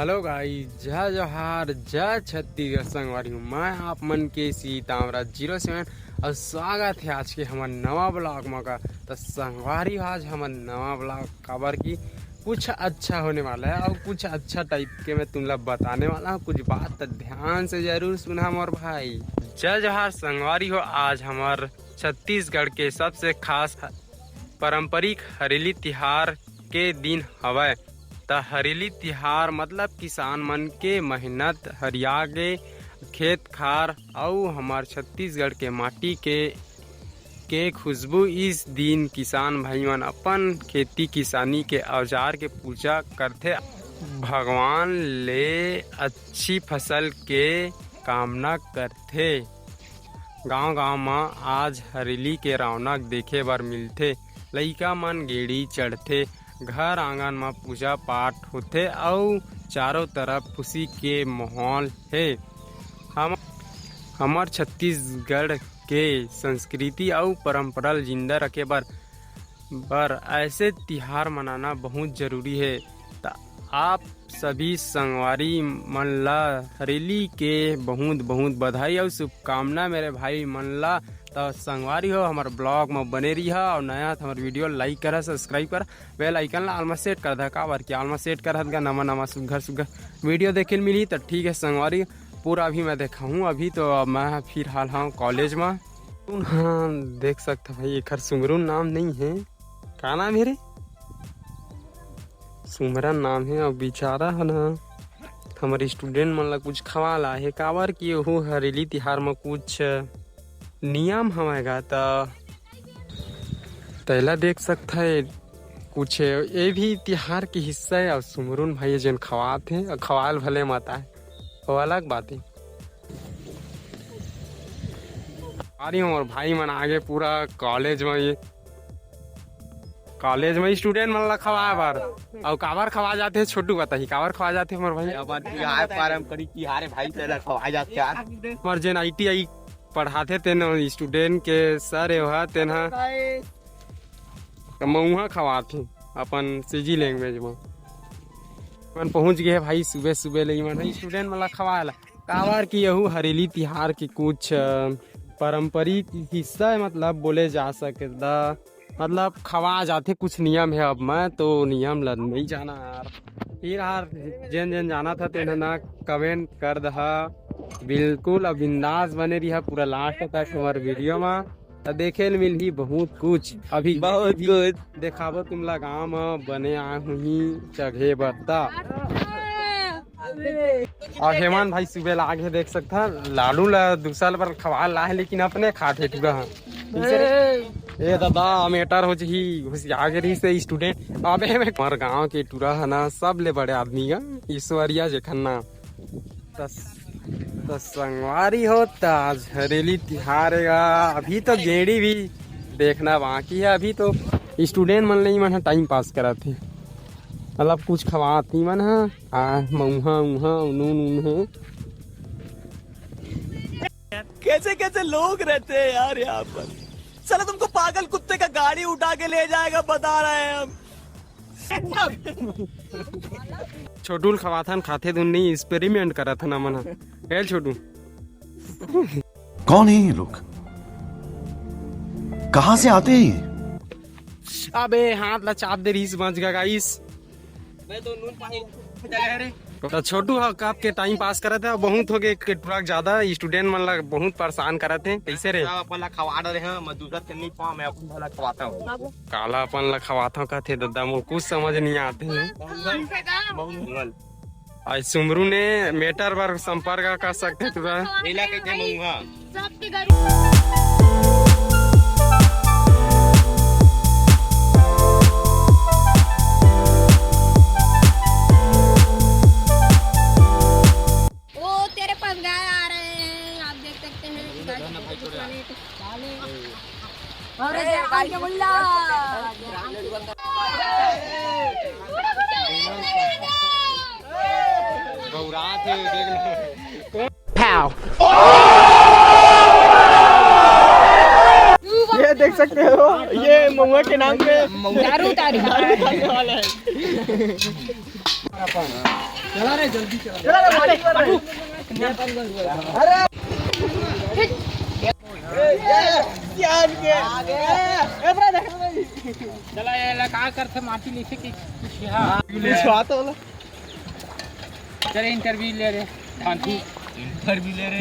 Hello guys, जय जोहार, जय छत्तीसगढ़। संगवारी हूँ मैं आप मन के सीतामरा 07 और स्वागत है आज के हमार नवा ब्लॉग में का। तो संगवारी आज हमार नवा ब्लॉग खबर की कुछ अच्छा होने वाला है और कुछ अच्छा टाइप के मैं तुम लोग बताने वाला हूँ। कुछ बात तो ध्यान से जरूर सुना मोर भाई। जय जोहार संगवारी हो, आज हमार छत्तीसगढ़ के सबसे खास पारंपरिक हरेली तिहार के दिन हवय। हरेली तिहार मतलब किसान मन के मेहनत हरिया के खेत खार और हमार छत्तीसगढ़ के माटी के खुशबू। इस दिन किसान भाई मन अपन खेती किसानी के औजार के पूजा करथे, भगवान ले अच्छी फसल के कामना करथे। गांव-गांव में आज हरेली के रौनक देखे बर मिलथे। लइका मन गेड़ी चढ़थे, घर आंगन में पूजा पाठ होथे और चारों तरफ खुशी के माहौल है। हमार छत्तीसगढ़ के संस्कृति और परंपरा जिंदा रखे बर ऐसे तिहार मनाना बहुत जरूरी है। तो आप सभी संगवारी मन ला हरेली के बहुत बहुत बधाई और शुभकामना मेरे भाई मन ला। तो संगवारी हो, हमारे ब्लॉग में बने रही है और नया तो हमारे वीडियो लाइक करा, सब्सक्राइब करा, बेल आइकन ला आलमा सेट कर दा का बार कि आलमा सेट कर गा नवा सुघर वीडियो देखे मिली। तो ठीक है संगवारी, पूरा अभी मैं देखा हूँ। अभी तो मैं फिर हाल हाँ कॉलेज में। हाँ देख सकते भाई, एक सुमरून नाम नहीं है, क्या नाम है रे? सुमरन नाम है। और बेचारा है ना हमारे स्टूडेंट मन ला कुछ खवाला है काबर कि वो हरेली तिहार में कुछ नियम हमेगा। तो तैला देख सकता है कुछ ये भी तिहार के हिस्सा है। और सुमरून भाई जन खवाते हैं, खवाल भले माता है वो अलग बात है। और भाई मन आगे पूरा कॉलेज में स्टूडेंट मन ला खवाए बार। और काबर खवा जाते हैं छोटू बताही, काबर खवा जाते हैं हमारे भाई? पारंपरिक तिहार है भाई, तेरा खवाए जाते हैं। हमारे जन ITI पढ़ाते तेन स्टूडेंट के सर है तेना मऊहा खवाते अपन सीजी लैंग्वेज में। मन पहुंच गए भाई सुबह सुबह ले मन स्टूडेंट मला खवाला काबर की यहू हरेली तिहार के कुछ पारंपरिक हिस्सा है, मतलब बोले जा सके मतलब खवा जाते कुछ नियम है। अब मैं तो नियम लद नहीं जाना यार। फिर यार जन जाना था तेना ना कमेंट कर दहा बिल्कुल। अब बिंदास बने रही है पूरा लास्ट तक हमारे वीडियो में। तो देखे मिल ही बहुत कुछ, अभी बहुत कुछ देखाबो तुम ला गाँव में बने आए हुई जगह बता। और हेमंत भाई सुबह ला आगे देख सकता लालू ला दूसरा पर खवा ला है, लेकिन अपने खाते टूरा ए दादा मेटर हो जी आगे रही से स्टूडेंट। अबे हमारे गाँव के टूरा है ना सब ले बड़े आदमी का ईश्वरिया जेखन्ना। तो संगवारी हो आज हरेली तिहार है। अभी तो गेड़ी भी देखना बाकी है। अभी तो स्टूडेंट मन नहीं मन टाइम पास करा थे, मतलब कुछ खवाती मन है मऊहा उहा उन है। कैसे कैसे लोग रहते हैं यार यहाँ पर। चलो तुमको पागल कुत्ते का गाड़ी उठा के ले जाएगा, बता रहे हैं हम। छोटू खवाथन खाते तो नहीं एक्सपेरिमेंट करा था ना मना है छोटू। कौन है ये लोग, कहाँ से आते हैं? अबे हाथ ला चाप दे रही समझ गया गाइस। मैं तो नून पानी तो छोटू कब के टाइम पास करे थे, बहुत हो गए ट्रक ज्यादा स्टूडेंट मन ला बहुत परेशान करे थे। कैसे रे अपन खवा रहे हैं, मैं दूसरा के नहीं पाऊँ, मैं अपन भला खवाता हूँ। काला अपन ला खवाता कहते दादा मुझे कुछ समझ नहीं आते हैं। आज सुमरू ने मेटर पर संपर्क कर सकते तुरा ये देख सकते हो, ये महुआ के नाम पे दारू वाला है। चला रे जल्दी चला। चला याला काय करते माटी लिखे की चल इंटरव्यू ले रे इंटरव्यू ले रे